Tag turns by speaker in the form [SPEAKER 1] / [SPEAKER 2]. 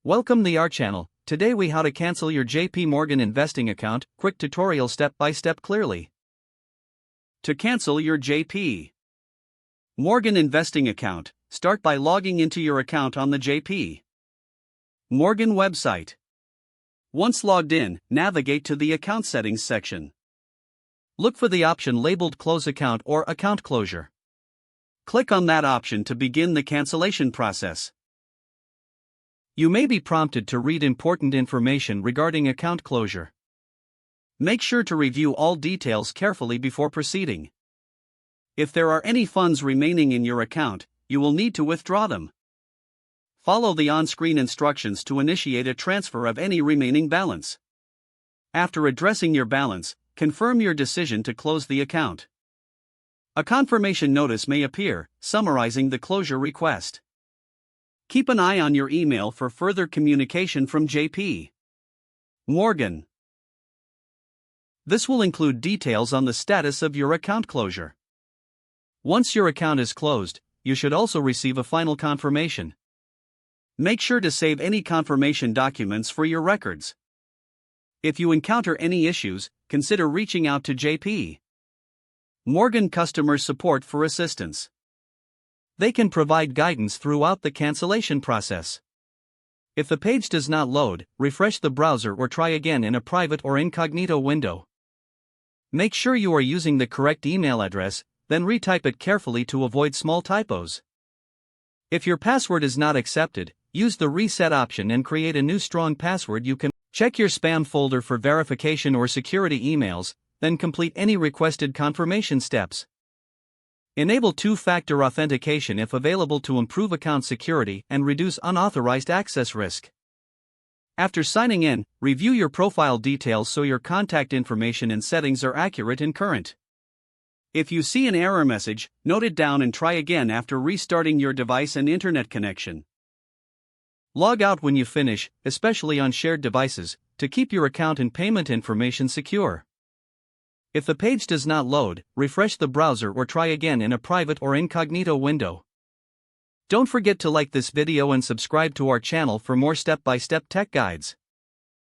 [SPEAKER 1] Welcome to our channel. Today we how to cancel your JP Morgan investing account, quick tutorial step by step clearly. To cancel your JP Morgan investing account, start by logging into your account on the JP Morgan website. Once logged in, navigate to the account settings section. Look for the option labeled close account or account closure. Click on that option to begin the cancellation process. You may be prompted to read important information regarding account closure. Make sure to review all details carefully before proceeding. If there are any funds remaining in your account, you will need to withdraw them. Follow the on-screen instructions to initiate a transfer of any remaining balance. After addressing your balance, confirm your decision to close the account. A confirmation notice may appear, summarizing the closure request. Keep an eye on your email for further communication from JP Morgan. This will include details on the status of your account closure. Once your account is closed, you should also receive a final confirmation. Make sure to save any confirmation documents for your records. If you encounter any issues, consider reaching out to JP Morgan customer support for assistance. They can provide guidance throughout the cancellation process. If the page does not load, refresh the browser or try again in a private or incognito window. Make sure you are using the correct email address, then retype it carefully to avoid small typos. If your password is not accepted, use the reset option and create a new strong password. You can check your spam folder for verification or security emails, then complete any requested confirmation steps. Enable two-factor authentication if available to improve account security and reduce unauthorized access risk. After signing in, review your profile details so your contact information and settings are accurate and current. If you see an error message, note it down and try again after restarting your device and internet connection. Log out when you finish, especially on shared devices, to keep your account and payment information secure. If the page does not load, refresh the browser or try again in a private or incognito window. Don't forget to like this video and subscribe to our channel for more step-by-step tech guides.